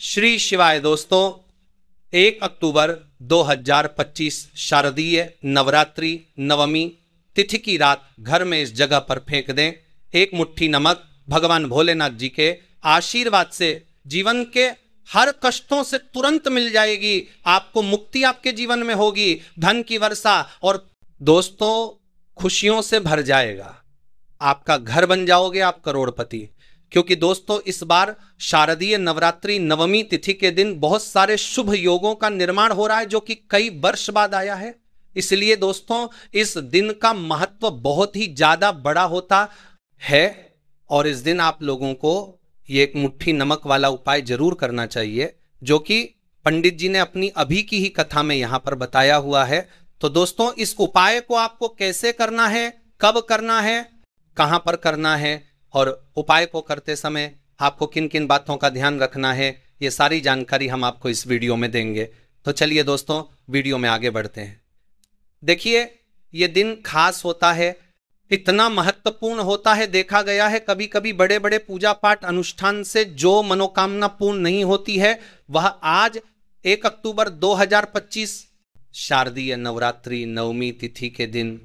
श्री शिवाय दोस्तों, 1 अक्टूबर 2025 शारदीय नवरात्रि नवमी तिथि की रात घर में इस जगह पर फेंक दें एक मुट्ठी नमक। भगवान भोलेनाथ जी के आशीर्वाद से जीवन के हर कष्टों से तुरंत मिल जाएगी, आपको मुक्ति आपके जीवन में होगी, धन की वर्षा और दोस्तों खुशियों से भर जाएगा। आपका घर बन जाओगे आप करोड़पति। क्योंकि दोस्तों इस बार शारदीय नवरात्रि नवमी तिथि के दिन बहुत सारे शुभ योगों का निर्माण हो रहा है जो कि कई वर्ष बाद आया है। इसलिए दोस्तों इस दिन का महत्व बहुत ही ज्यादा बड़ा होता है और इस दिन आप लोगों को ये एक मुट्ठी नमक वाला उपाय जरूर करना चाहिए जो कि पंडित जी ने अपनी अभी की ही कथा में यहां पर बताया हुआ है। तो दोस्तों इस उपाय को आपको कैसे करना है, कब करना है, कहां पर करना है और उपाय को करते समय आपको किन किन बातों का ध्यान रखना है, ये सारी जानकारी हम आपको इस वीडियो में देंगे। तो चलिए दोस्तों वीडियो में आगे बढ़ते हैं। देखिए ये दिन खास होता है, इतना महत्वपूर्ण होता है। देखा गया है कभी कभी बड़े बड़े पूजा पाठ अनुष्ठान से जो मनोकामना पूर्ण नहीं होती है वह आज 1 अक्टूबर 2025 शारदीय नवरात्रि नवमी तिथि के दिन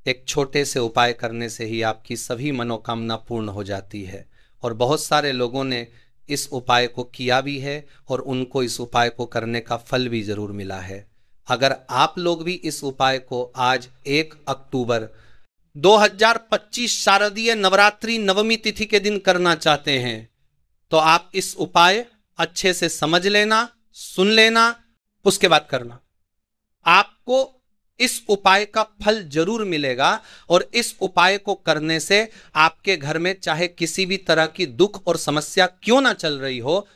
एक छोटे से उपाय करने से ही आपकी सभी मनोकामना पूर्ण हो जाती है। और बहुत सारे लोगों ने इस उपाय को किया भी है और उनको इस उपाय को करने का फल भी जरूर मिला है। अगर आप लोग भी इस उपाय को आज 1 अक्टूबर 2025 शारदीय नवरात्रि नवमी तिथि के दिन करना चाहते हैं तो आप इस उपाय अच्छे से समझ लेना, सुन लेना, उसके बाद करना। आपको इस उपाय का फल जरूर मिलेगा और इस उपाय को करने से आपके घर में चाहे किसी भी तरह की दुख और समस्या क्यों ना चल रही हो,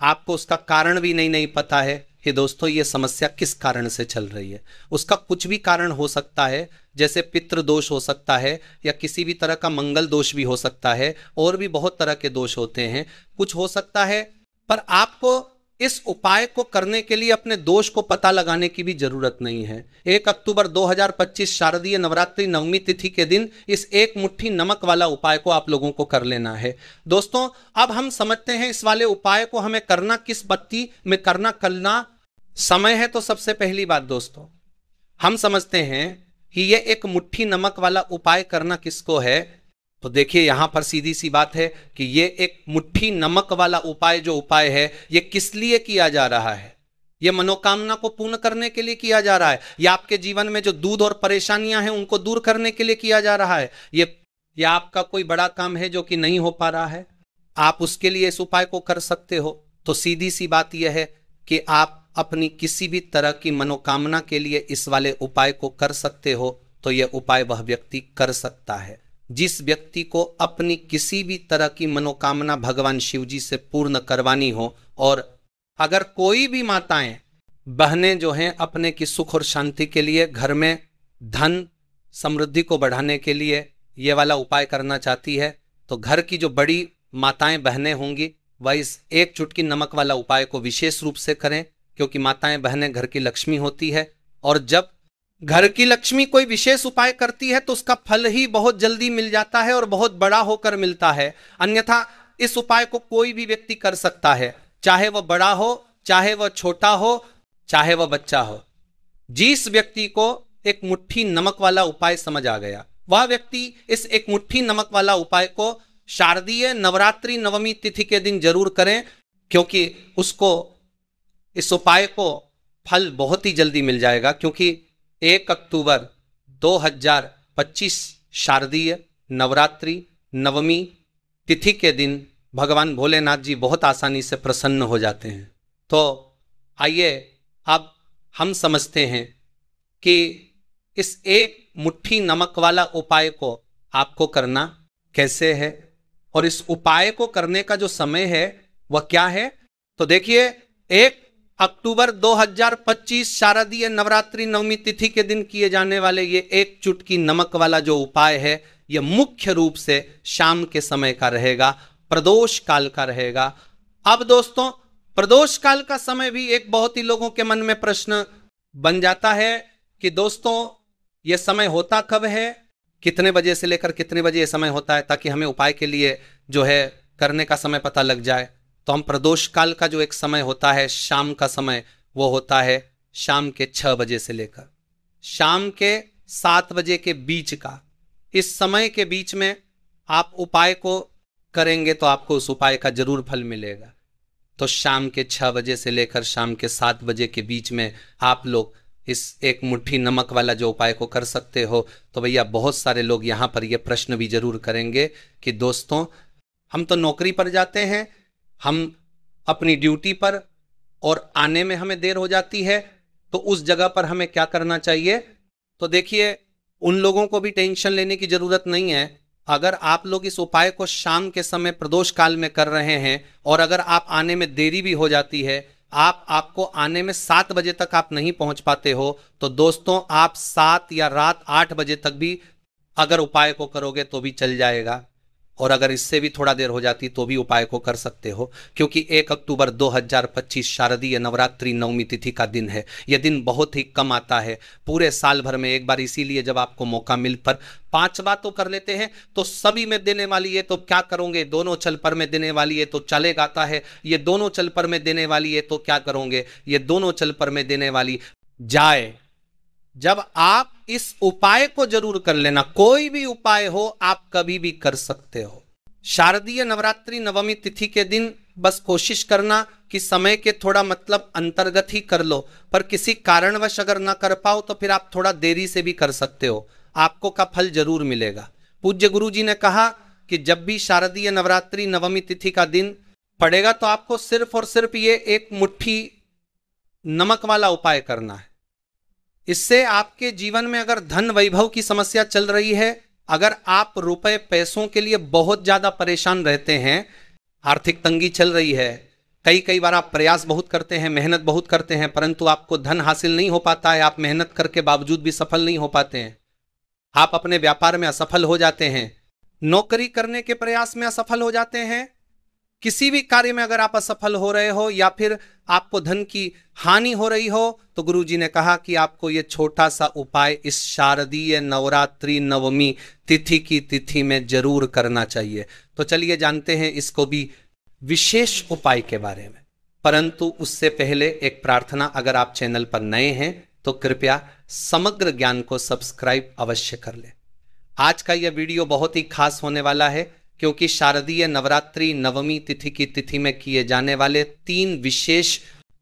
आपको उसका कारण भी नहीं पता है कि दोस्तों ये समस्या किस कारण से चल रही है। उसका कुछ भी कारण हो सकता है, जैसे पितृ दोष हो सकता है या किसी भी तरह का मंगल दोष भी हो सकता है, और भी बहुत तरह के दोष होते हैं, कुछ हो सकता है। पर आपको इस उपाय को करने के लिए अपने दोष को पता लगाने की भी जरूरत नहीं है। 1 अक्टूबर 2025 शारदीय नवरात्रि नवमी तिथि के दिन इस एक मुट्ठी नमक वाला उपाय को आप लोगों को कर लेना है। दोस्तों अब हम समझते हैं इस वाले उपाय को हमें करना किस पत्ती में करना समय है। तो सबसे पहली बात दोस्तों हम समझते हैं कि ये एक मुट्ठी नमक वाला उपाय करना किसको है। तो देखिए यहां पर सीधी सी बात है कि ये एक मुट्ठी नमक वाला उपाय जो उपाय है ये किस लिए किया जा रहा है। ये मनोकामना को पूर्ण करने के लिए किया जा रहा है, या आपके जीवन में जो दूध और परेशानियां हैं उनको दूर करने के लिए किया जा रहा है। ये आपका कोई बड़ा काम है जो कि नहीं हो पा रहा है, आप उसके लिए इस उपाय को कर सकते हो। तो सीधी सी बात यह है कि आप अपनी किसी भी तरह की मनोकामना के लिए इस वाले उपाय को कर सकते हो। तो यह उपाय वह व्यक्ति कर सकता है जिस व्यक्ति को अपनी किसी भी तरह की मनोकामना भगवान शिव जी से पूर्ण करवानी हो। और अगर कोई भी माताएं बहनें जो हैं अपने की सुख और शांति के लिए, घर में धन समृद्धि को बढ़ाने के लिए ये वाला उपाय करना चाहती है, तो घर की जो बड़ी माताएं बहनें होंगी वह इस एक चुटकी नमक वाला उपाय को विशेष रूप से करें, क्योंकि माताएं बहनें घर की लक्ष्मी होती है। और जब घर की लक्ष्मी कोई विशेष उपाय करती है तो उसका फल ही बहुत जल्दी मिल जाता है और बहुत बड़ा होकर मिलता है। अन्यथा इस उपाय को कोई भी व्यक्ति कर सकता है, चाहे वह बड़ा हो, चाहे वह छोटा हो, चाहे वह बच्चा हो। जिस व्यक्ति को एक मुट्ठी नमक वाला उपाय समझ आ गया वह व्यक्ति इस एक मुट्ठी नमक वाला उपाय को शारदीय नवरात्रि नवमी तिथि के दिन जरूर करें, क्योंकि उसको इस उपाय को फल बहुत ही जल्दी मिल जाएगा। क्योंकि 1 अक्टूबर 2025 शारदीय नवरात्रि नवमी तिथि के दिन भगवान भोलेनाथ जी बहुत आसानी से प्रसन्न हो जाते हैं। तो आइए अब हम समझते हैं कि इस एक मुट्ठी नमक वाला उपाय को आपको करना कैसे है और इस उपाय को करने का जो समय है वह क्या है। तो देखिए 1 अक्टूबर 2025 शारदीय नवरात्रि नवमी तिथि के दिन किए जाने वाले ये एक चुटकी नमक वाला जो उपाय है यह मुख्य रूप से शाम के समय का रहेगा, प्रदोष काल का रहेगा। अब दोस्तों प्रदोष काल का समय भी एक बहुत ही लोगों के मन में प्रश्न बन जाता है कि दोस्तों यह समय होता कब है, कितने बजे से लेकर कितने बजे यह समय होता है, ताकि हमें उपाय के लिए जो है करने का समय पता लग जाए। तो हम प्रदोष काल का जो एक समय होता है, शाम का समय, वो होता है शाम के 6 बजे से लेकर शाम के 7 बजे के बीच का। इस समय के बीच में आप उपाय को करेंगे तो आपको उस उपाय का जरूर फल मिलेगा। तो शाम के 6 बजे से लेकर शाम के 7 बजे के बीच में आप लोग इस एक मुट्ठी नमक वाला जो उपाय को कर सकते हो। तो भैया बहुत सारे लोग यहाँ पर ये प्रश्न भी जरूर करेंगे कि दोस्तों हम तो नौकरी पर जाते हैं, हम अपनी ड्यूटी पर, और आने में हमें देर हो जाती है, तो उस जगह पर हमें क्या करना चाहिए। तो देखिए, उन लोगों को भी टेंशन लेने की जरूरत नहीं है। अगर आप लोग इस उपाय को शाम के समय प्रदोष काल में कर रहे हैं और अगर आप आने में देरी भी हो जाती है, आपको आने में 7 बजे तक आप नहीं पहुंच पाते हो, तो दोस्तों आप 7 या रात 8 बजे तक भी अगर उपाय को करोगे तो भी चल जाएगा, और अगर इससे भी थोड़ा देर हो जाती तो भी उपाय को कर सकते हो। क्योंकि 1 अक्टूबर 2025 शारदीय नवरात्रि नवमी तिथि का दिन है। यह दिन बहुत ही कम आता है पूरे साल भर में एक बार, इसीलिए जब आपको मौका मिल पर 5 बार तो कर लेते हैं। तो सभी में देने वाली है तो क्या करोगे, दोनों चल पर में देने वाली है तो चलेगा आता है, ये दोनों चल पर में देने वाली है तो क्या करोगे, ये दोनों चल पर में देने वाली जाए। जब आप इस उपाय को जरूर कर लेना, कोई भी उपाय हो आप कभी भी कर सकते हो। शारदीय नवरात्रि नवमी तिथि के दिन बस कोशिश करना कि समय के थोड़ा मतलब अंतर्गत ही कर लो, पर किसी कारणवश अगर ना कर पाओ तो फिर आप थोड़ा देरी से भी कर सकते हो, आपको का फल जरूर मिलेगा। पूज्य गुरु जी ने कहा कि जब भी शारदीय नवरात्रि नवमी तिथि का दिन पड़ेगा तो आपको सिर्फ और सिर्फ ये एक मुट्ठी नमक वाला उपाय करना है। इससे आपके जीवन में अगर धन वैभव की समस्या चल रही है, अगर आप रुपए पैसों के लिए बहुत ज्यादा परेशान रहते हैं, आर्थिक तंगी चल रही है, कई बार आप प्रयास बहुत करते हैं, मेहनत बहुत करते हैं, परंतु आपको धन हासिल नहीं हो पाता है, आप मेहनत करके बावजूद भी सफल नहीं हो पाते हैं, आप अपने व्यापार में असफल हो जाते हैं, नौकरी करने के प्रयास में असफल हो जाते हैं, किसी भी कार्य में अगर आप असफल हो रहे हो या फिर आपको धन की हानि हो रही हो, तो गुरुजी ने कहा कि आपको ये छोटा सा उपाय इस शारदीय नवरात्रि नवमी तिथि की तिथि में जरूर करना चाहिए। तो चलिए जानते हैं इसको भी विशेष उपाय के बारे में, परंतु उससे पहले एक प्रार्थना, अगर आप चैनल पर नए हैं तो कृपया समग्र ज्ञान को सब्सक्राइब अवश्य कर लें। आज का यह वीडियो बहुत ही खास होने वाला है, क्योंकि शारदीय नवरात्रि नवमी तिथि की तिथि में किए जाने वाले 3 विशेष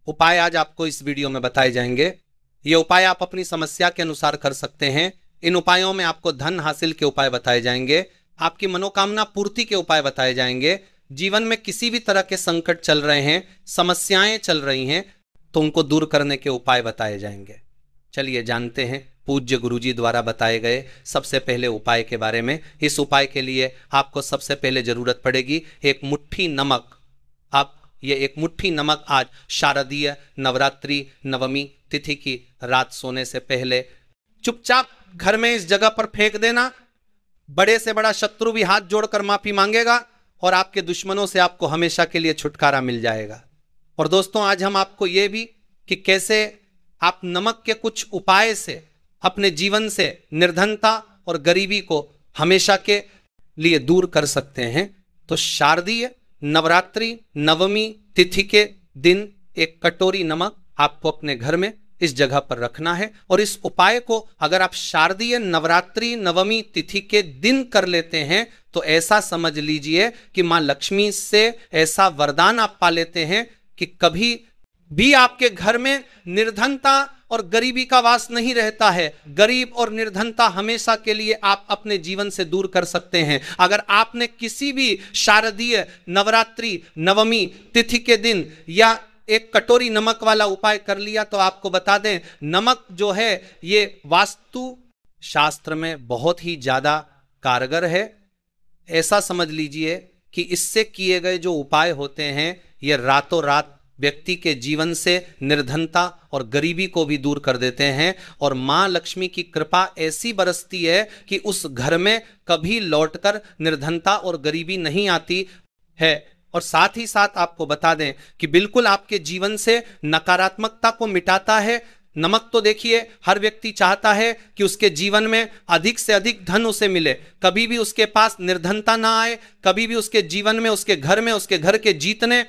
उपाय आज आपको इस वीडियो में बताए जाएंगे। ये उपाय आप अपनी समस्या के अनुसार कर सकते हैं। इन उपायों में आपको धन हासिल के उपाय बताए जाएंगे, आपकी मनोकामना पूर्ति के उपाय बताए जाएंगे। जीवन में किसी भी तरह के संकट चल रहे हैं, समस्याएं चल रही हैं, तो उनको दूर करने के उपाय बताए जाएंगे। चलिए जानते हैं पूज्य गुरुजी द्वारा बताए गए सबसे पहले उपाय के बारे में। इस उपाय के लिए आपको सबसे पहले जरूरत पड़ेगी एक मुट्ठी नमक। आप ये एक मुट्ठी नमक आज शारदीय नवरात्रि नवमी तिथि की रात सोने से पहले चुपचाप घर में इस जगह पर फेंक देना। बड़े से बड़ा शत्रु भी हाथ जोड़कर माफी मांगेगा और आपके दुश्मनों से आपको हमेशा के लिए छुटकारा मिल जाएगा। और दोस्तों आज हम आपको ये भी कि कैसे आप नमक के कुछ उपाय से अपने जीवन से निर्धनता और गरीबी को हमेशा के लिए दूर कर सकते हैं। तो शारदीय नवरात्रि नवमी तिथि के दिन एक कटोरी नमक आपको अपने घर में इस जगह पर रखना है, और इस उपाय को अगर आप शारदीय नवरात्रि नवमी तिथि के दिन कर लेते हैं तो ऐसा समझ लीजिए कि मां लक्ष्मी से ऐसा वरदान आप पा लेते हैं कि कभी भी आपके घर में निर्धनता और गरीबी का वास नहीं रहता है। गरीब और निर्धनता हमेशा के लिए आप अपने जीवन से दूर कर सकते हैं। अगर आपने किसी भी शारदीय नवरात्रि नवमी तिथि के दिन या एक कटोरी नमक वाला उपाय कर लिया, तो आपको बता दें नमक जो है ये वास्तु शास्त्र में बहुत ही ज्यादा कारगर है। ऐसा समझ लीजिए कि इससे किए गए जो उपाय होते हैं ये रातों रात व्यक्ति के जीवन से निर्धनता और गरीबी को भी दूर कर देते हैं, और मां लक्ष्मी की कृपा ऐसी बरसती है कि उस घर में कभी लौटकर निर्धनता और गरीबी नहीं आती है। और साथ ही साथ आपको बता दें कि बिल्कुल आपके जीवन से नकारात्मकता को मिटाता है। नमक तो देखिए हर व्यक्ति चाहता है कि उसके जीवन में अधिक से अधिक धन उसे मिले, कभी भी उसके पास निर्धनता ना आए, कभी भी उसके जीवन में, उसके घर में, उसके घर के जीतने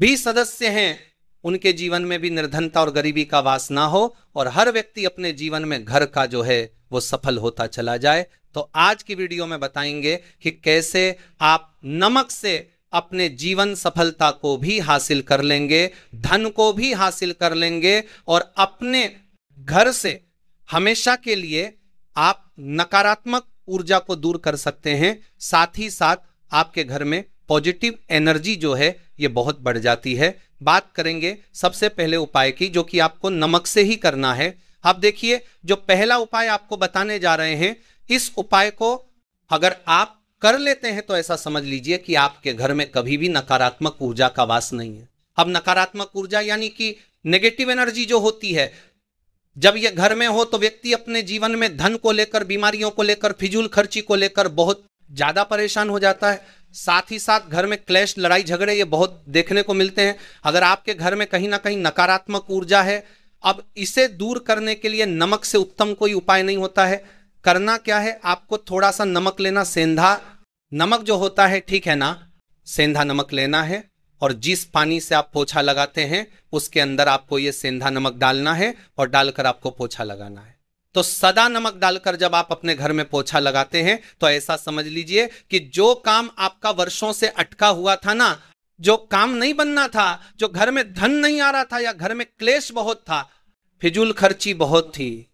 भी सदस्य हैं उनके जीवन में भी निर्धनता और गरीबी का वास ना हो और हर व्यक्ति अपने जीवन में घर का जो है वो सफल होता चला जाए। तो आज की वीडियो में बताएंगे कि कैसे आप नमक से अपने जीवन सफलता को भी हासिल कर लेंगे, धन को भी हासिल कर लेंगे और अपने घर से हमेशा के लिए आप नकारात्मक ऊर्जा को दूर कर सकते हैं। साथ ही साथ आपके घर में पॉजिटिव एनर्जी जो है ये बहुत बढ़ जाती है। बात करेंगे सबसे पहले उपाय की, जो कि आपको नमक से ही करना है। आप देखिए, जो पहला उपाय आपको बताने जा रहे हैं, इस उपाय को अगर आप कर लेते हैं तो ऐसा समझ लीजिए कि आपके घर में कभी भी नकारात्मक ऊर्जा का वास नहीं है। अब नकारात्मक ऊर्जा यानी कि नेगेटिव एनर्जी जो होती है, जब ये घर में हो तो व्यक्ति अपने जीवन में धन को लेकर, बीमारियों को लेकर, फिजूल खर्ची को लेकर बहुत ज्यादा परेशान हो जाता है। साथ ही साथ घर में क्लेश, लड़ाई झगड़े ये बहुत देखने को मिलते हैं। अगर आपके घर में कहीं ना कहीं नकारात्मक ऊर्जा है, अब इसे दूर करने के लिए नमक से उत्तम कोई उपाय नहीं होता है। करना क्या है, आपको थोड़ा सा नमक लेना, सेंधा नमक जो होता है, ठीक है ना, सेंधा नमक लेना है और जिस पानी से आप पोछा लगाते हैं उसके अंदर आपको ये सेंधा नमक डालना है और डालकर आपको पोछा लगाना है। तो सदा नमक डालकर जब आप अपने घर में पोछा लगाते हैं तो ऐसा समझ लीजिए कि जो काम आपका वर्षों से अटका हुआ था ना, जो काम नहीं बनना था, जो घर में धन नहीं आ रहा था या घर में क्लेश बहुत था, फिजूल खर्ची बहुत थी,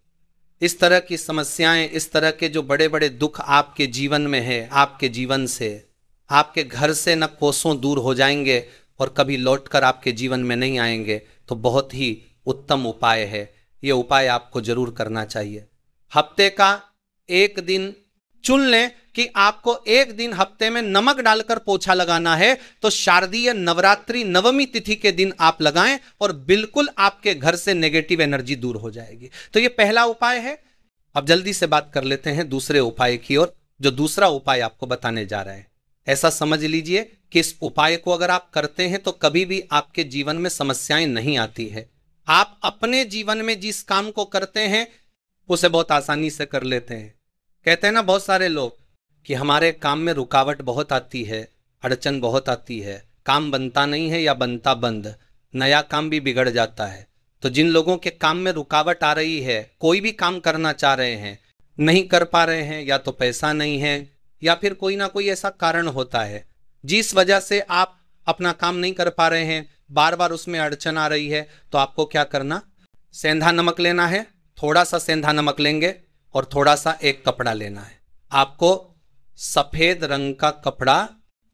इस तरह की समस्याएं, इस तरह के जो बड़े बड़े दुख आपके जीवन में है, आपके जीवन से, आपके घर से न कोसों दूर हो जाएंगे और कभी लौटकर आपके जीवन में नहीं आएंगे। तो बहुत ही उत्तम उपाय है, ये उपाय आपको जरूर करना चाहिए। हफ्ते का एक दिन चुन लें कि आपको एक दिन हफ्ते में नमक डालकर पोछा लगाना है, तो शारदीय नवरात्रि नवमी तिथि के दिन आप लगाएं और बिल्कुल आपके घर से नेगेटिव एनर्जी दूर हो जाएगी। तो ये पहला उपाय है। अब जल्दी से बात कर लेते हैं दूसरे उपाय की ओर, जो दूसरा उपाय आपको बताने जा रहे हैं। ऐसा समझ लीजिए कि इस उपाय को अगर आप करते हैं तो कभी भी आपके जीवन में समस्याएं नहीं आती है। आप अपने जीवन में जिस काम को करते हैं उसे बहुत आसानी से कर लेते हैं। कहते हैं ना बहुत सारे लोग कि हमारे काम में रुकावट बहुत आती है, अड़चन बहुत आती है, काम बनता नहीं है या बनता बंद, नया काम भी बिगड़ जाता है। तो जिन लोगों के काम में रुकावट आ रही है, कोई भी काम करना चाह रहे हैं, नहीं कर पा रहे हैं, या तो पैसा नहीं है या फिर कोई ना कोई ऐसा कारण होता है जिस वजह से आप अपना काम नहीं कर पा रहे हैं, बार बार उसमें अड़चन आ रही है, तो आपको क्या करना, सेंधा नमक लेना है। थोड़ा सा सेंधा नमक लेंगे और थोड़ा सा एक कपड़ा लेना है। आपको सफेद रंग का कपड़ा,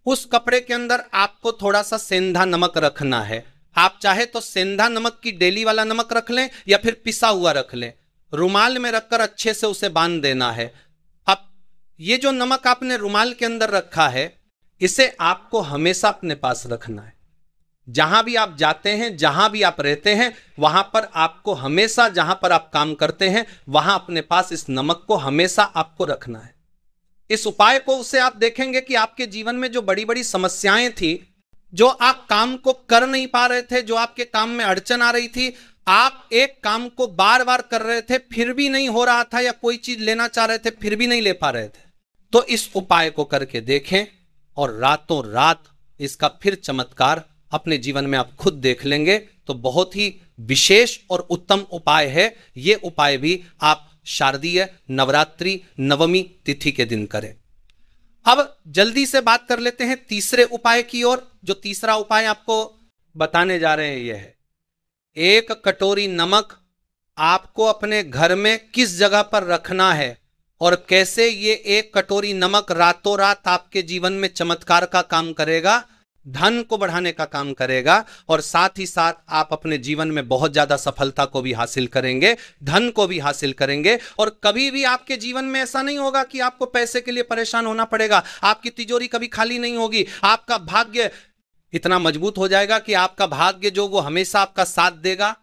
उस कपड़े के अंदर आपको थोड़ा सा सेंधा नमक रखना है। आप चाहे तो सेंधा नमक की डेली वाला नमक रख लें या फिर पिसा हुआ रख लें। रुमाल में रखकर अच्छे से उसे बांध देना है। अब ये जो नमक आपने रुमाल के अंदर रखा है, इसे आपको हमेशा अपने पास रखना है। जहां भी आप जाते हैं, जहां भी आप रहते हैं, वहां पर आपको हमेशा, जहां पर आप काम करते हैं, वहां अपने पास इस नमक को हमेशा आपको रखना है। इस उपाय को उससे आप देखेंगे कि आपके जीवन में जो बड़ी बड़ी समस्याएं थी, जो आप काम को कर नहीं पा रहे थे, जो आपके काम में अड़चन आ रही थी, आप एक काम को बार बार कर रहे थे फिर भी नहीं हो रहा था, या कोई चीज लेना चाह रहे थे फिर भी नहीं ले पा रहे थे, तो इस उपाय को करके देखें और रातों रात इसका फिर चमत्कार अपने जीवन में आप खुद देख लेंगे। तो बहुत ही विशेष और उत्तम उपाय है। ये उपाय भी आप शारदीय नवरात्रि नवमी तिथि के दिन करें। अब जल्दी से बात कर लेते हैं तीसरे उपाय की ओर। जो तीसरा उपाय आपको बताने जा रहे हैं यह है, 1 कटोरी नमक आपको अपने घर में किस जगह पर रखना है और कैसे ये 1 कटोरी नमक रातों रात आपके जीवन में चमत्कार का काम करेगा, धन को बढ़ाने का काम करेगा और साथ ही साथ आप अपने जीवन में बहुत ज्यादा सफलता को भी हासिल करेंगे, धन को भी हासिल करेंगे। और कभी भी आपके जीवन में ऐसा नहीं होगा कि आपको पैसे के लिए परेशान होना पड़ेगा। आपकी तिजोरी कभी खाली नहीं होगी। आपका भाग्य इतना मजबूत हो जाएगा कि आपका भाग्य जो वो हमेशा आपका साथ देगा।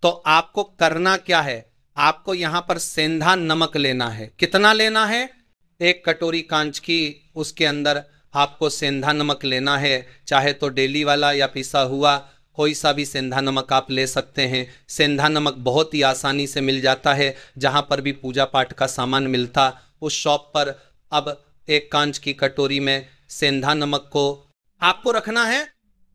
तो आपको करना क्या है, आपको यहां पर सेंधा नमक लेना है। कितना लेना है, 1 कटोरी कांच की, उसके अंदर आपको सेंधा नमक लेना है। चाहे तो डेली वाला या पिसा हुआ, कोई सा भी सेंधा नमक आप ले सकते हैं। सेंधा नमक बहुत ही आसानी से मिल जाता है। जहां पर भी पूजा पाठ का सामान मिलता, उस शॉप पर अब 1 कांच की कटोरी में सेंधा नमक को आपको रखना है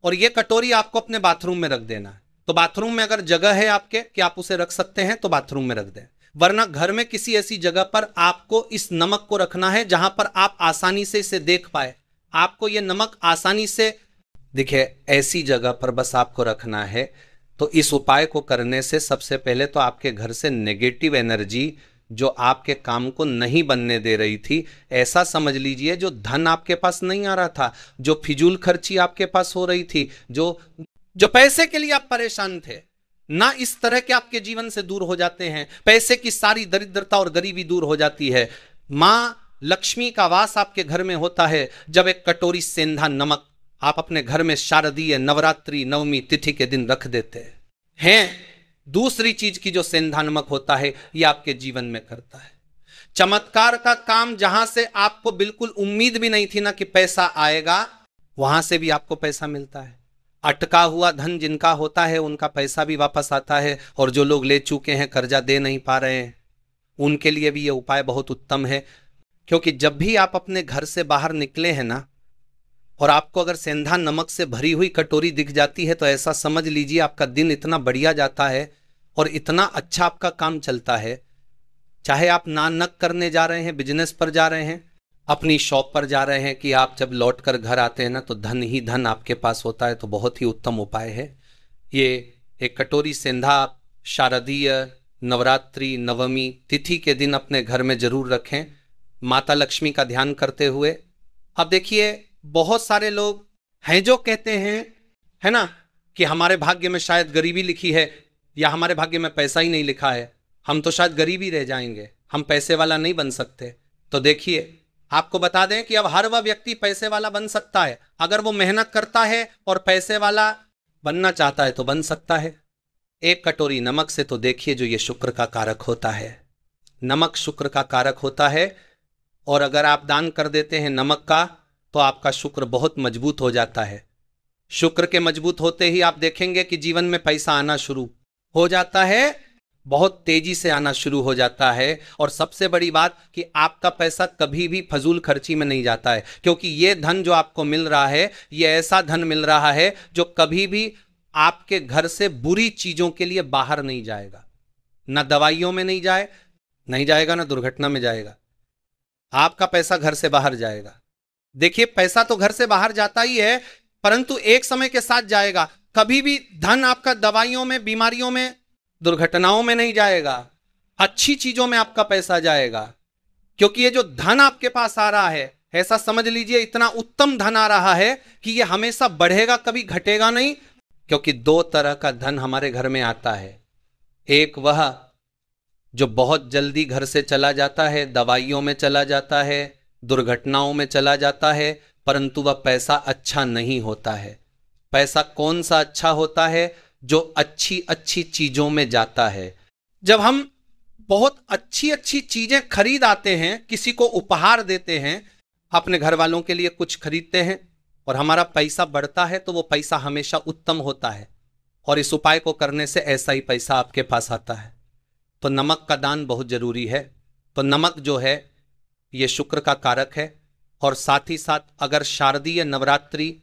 और ये कटोरी आपको अपने बाथरूम में रख देना है। तो बाथरूम में अगर जगह है आपके कि आप उसे रख सकते हैं तो बाथरूम में रख दें, वरना घर में किसी ऐसी जगह पर आपको इस नमक को रखना है जहां पर आप आसानी से इसे देख पाए, आपको ये नमक आसानी से दिखे, ऐसी जगह पर बस आपको रखना है। तो इस उपाय को करने से सबसे पहले तो आपके घर से नेगेटिव एनर्जी जो आपके काम को नहीं बनने दे रही थी, ऐसा समझ लीजिए जो धन आपके पास नहीं आ रहा था, जो फिजूल खर्ची आपके पास हो रही थी, जो पैसे के लिए आप परेशान थे ना, इस तरह के आपके जीवन से दूर हो जाते हैं। पैसे की सारी दरिद्रता और गरीबी दूर हो जाती है। मां लक्ष्मी का वास आपके घर में होता है जब एक कटोरी सेंधा नमक आप अपने घर में शारदीय नवरात्रि नवमी तिथि के दिन रख देते हैं। दूसरी चीज की जो सेंधा नमक होता है ये आपके जीवन में करता है चमत्कार का काम। जहां से आपको बिल्कुल उम्मीद भी नहीं थी ना कि पैसा आएगा, वहां से भी आपको पैसा मिलता है। अटका हुआ धन जिनका होता है उनका पैसा भी वापस आता है, और जो लोग ले चुके हैं, कर्जा दे नहीं पा रहे हैं, उनके लिए भी ये उपाय बहुत उत्तम है। क्योंकि जब भी आप अपने घर से बाहर निकले हैं ना, और आपको अगर सेंधा नमक से भरी हुई कटोरी दिख जाती है, तो ऐसा समझ लीजिए आपका दिन इतना बढ़िया जाता है और इतना अच्छा आपका काम चलता है। चाहे आप नानक करने जा रहे हैं, बिजनेस पर जा रहे हैं, अपनी शॉप पर जा रहे हैं, कि आप जब लौट कर घर आते हैं ना तो धन ही धन आपके पास होता है। तो बहुत ही उत्तम उपाय है ये। एक कटोरी सेंधा शारदीय नवरात्रि नवमी तिथि के दिन अपने घर में जरूर रखें, माता लक्ष्मी का ध्यान करते हुए। अब देखिए, बहुत सारे लोग हैं जो कहते हैं, है ना, कि हमारे भाग्य में शायद गरीबी लिखी है, या हमारे भाग्य में पैसा ही नहीं लिखा है, हम तो शायद गरीब ही रह जाएंगे, हम पैसे वाला नहीं बन सकते। तो देखिए, आपको बता दें कि अब हर वह व्यक्ति पैसे वाला बन सकता है अगर वो मेहनत करता है और पैसे वाला बनना चाहता है तो बन सकता है। एक कटोरी नमक से तो देखिए, जो ये शुक्र का कारक होता है, नमक शुक्र का कारक होता है, और अगर आप दान कर देते हैं नमक का तो आपका शुक्र बहुत मजबूत हो जाता है। शुक्र के मजबूत होते ही आप देखेंगे कि जीवन में पैसा आना शुरू हो जाता है, बहुत तेजी से आना शुरू हो जाता है। और सबसे बड़ी बात कि आपका पैसा कभी भी फजूल खर्ची में नहीं जाता है, क्योंकि ये धन जो आपको मिल रहा है, ये ऐसा धन मिल रहा है जो कभी भी आपके घर से बुरी चीजों के लिए बाहर नहीं जाएगा। ना दवाइयों में नहीं जाएगा, ना दुर्घटना में जाएगा। आपका पैसा घर से बाहर जाएगा। देखिए, पैसा तो घर से बाहर जाता ही है, परंतु एक समय के साथ जाएगा। कभी भी धन आपका दवाइयों में, बीमारियों में, दुर्घटनाओं में नहीं जाएगा, अच्छी चीजों में आपका पैसा जाएगा। क्योंकि ये जो धन आपके पास आ रहा है, ऐसा समझ लीजिए इतना उत्तम धन आ रहा है कि ये हमेशा बढ़ेगा, कभी घटेगा नहीं। क्योंकि दो तरह का धन हमारे घर में आता है। एक वह जो बहुत जल्दी घर से चला जाता है, दवाइयों में चला जाता है, दुर्घटनाओं में चला जाता है, परंतु वह पैसा अच्छा नहीं होता है। पैसा कौन सा अच्छा होता है? जो अच्छी अच्छी चीजों में जाता है। जब हम बहुत अच्छी अच्छी चीजें खरीद आते हैं, किसी को उपहार देते हैं, अपने घर वालों के लिए कुछ खरीदते हैं, और हमारा पैसा बढ़ता है, तो वो पैसा हमेशा उत्तम होता है। और इस उपाय को करने से ऐसा ही पैसा आपके पास आता है। तो नमक का दान बहुत जरूरी है। तो नमक जो है ये शुक्र का कारक है, और साथ ही साथ अगर शारदीय नवरात्रि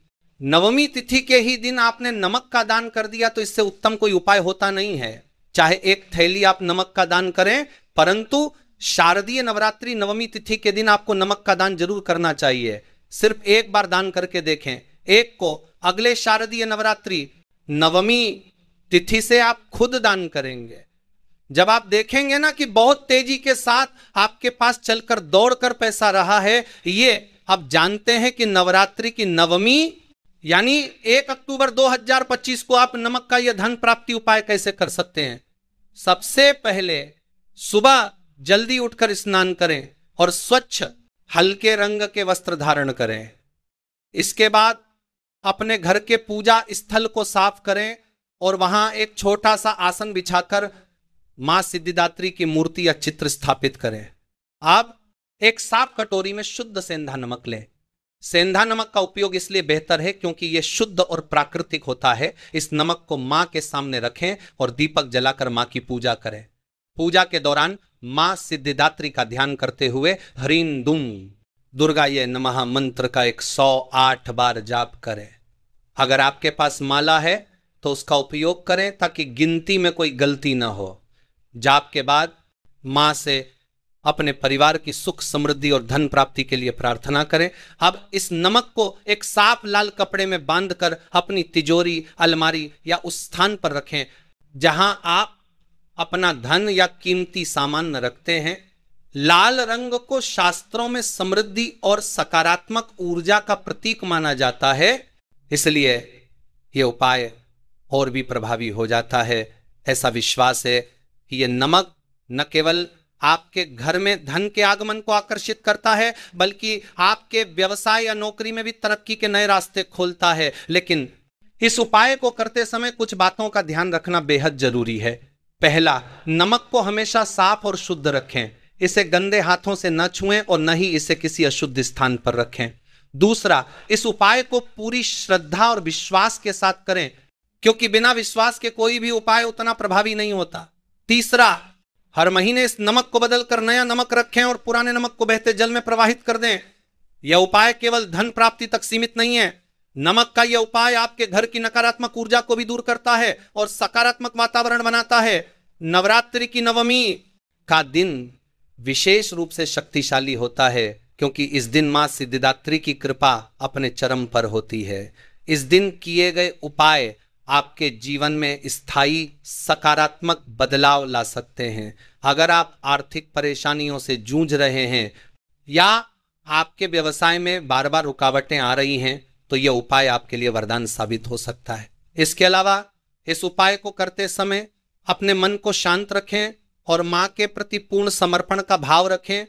नवमी तिथि के ही दिन आपने नमक का दान कर दिया, तो इससे उत्तम कोई उपाय होता नहीं है। चाहे एक थैली आप नमक का दान करें, परंतु शारदीय नवरात्रि नवमी तिथि के दिन आपको नमक का दान जरूर करना चाहिए। सिर्फ एक बार दान करके देखें। एक को अगले शारदीय नवरात्रि नवमी तिथि से आप खुद दान करेंगे। जब आप देखेंगे ना कि बहुत तेजी के साथ आपके पास चलकर दौड़कर पैसा रहा है, ये आप जानते हैं कि नवरात्रि की नवमी यानी 1 अक्टूबर 2025 को आप नमक का यह धन प्राप्ति उपाय कैसे कर सकते हैं। सबसे पहले सुबह जल्दी उठकर स्नान करें और स्वच्छ हल्के रंग के वस्त्र धारण करें। इसके बाद अपने घर के पूजा स्थल को साफ करें और वहां एक छोटा सा आसन बिछाकर मां सिद्धिदात्री की मूर्ति या चित्र स्थापित करें। अब एक साफ कटोरी में शुद्ध सेंधा नमक लें। सेंधा नमक का उपयोग इसलिए बेहतर है क्योंकि यह शुद्ध और प्राकृतिक होता है। इस नमक को मां के सामने रखें और दीपक जलाकर मां की पूजा करें। पूजा के दौरान मां सिद्धिदात्री का ध्यान करते हुए ह्रीं दुम दुर्गाये नमः मंत्र का 108 बार जाप करें। अगर आपके पास माला है तो उसका उपयोग करें ताकि गिनती में कोई गलती ना हो। जाप के बाद मां से अपने परिवार की सुख समृद्धि और धन प्राप्ति के लिए प्रार्थना करें। अब इस नमक को एक साफ लाल कपड़े में बांधकर अपनी तिजोरी, अलमारी या उस स्थान पर रखें जहां आप अपना धन या कीमती सामान रखते हैं। लाल रंग को शास्त्रों में समृद्धि और सकारात्मक ऊर्जा का प्रतीक माना जाता है, इसलिए यह उपाय और भी प्रभावी हो जाता है। ऐसा विश्वास है कि यह नमक न केवल आपके घर में धन के आगमन को आकर्षित करता है, बल्कि आपके व्यवसाय या नौकरी में भी तरक्की के नए रास्ते खोलता है। लेकिन इस उपाय को करते समय कुछ बातों का ध्यान रखना बेहद जरूरी है। पहला, नमक को हमेशा साफ और शुद्ध रखें। इसे गंदे हाथों से न छुएं और न ही इसे किसी अशुद्ध स्थान पर रखें। दूसरा, इस उपाय को पूरी श्रद्धा और विश्वास के साथ करें, क्योंकि बिना विश्वास के कोई भी उपाय उतना प्रभावी नहीं होता। तीसरा, हर महीने इस नमक को बदलकर नया नमक रखें और पुराने नमक को बहते जल में प्रवाहित कर दें। यह उपाय केवल धन प्राप्ति तक सीमित नहीं है। नमक का यह उपाय आपके घर की नकारात्मक ऊर्जा को भी दूर करता है और सकारात्मक वातावरण बनाता है। नवरात्रि की नवमी का दिन विशेष रूप से शक्तिशाली होता है, क्योंकि इस दिन मां सिद्धिदात्री की कृपा अपने चरम पर होती है। इस दिन किए गए उपाय आपके जीवन में स्थायी सकारात्मक बदलाव ला सकते हैं। अगर आप आर्थिक परेशानियों से जूझ रहे हैं या आपके व्यवसाय में बार बार रुकावटें आ रही हैं, तो यह उपाय आपके लिए वरदान साबित हो सकता है। इसके अलावा इस उपाय को करते समय अपने मन को शांत रखें और मां के प्रति पूर्ण समर्पण का भाव रखें।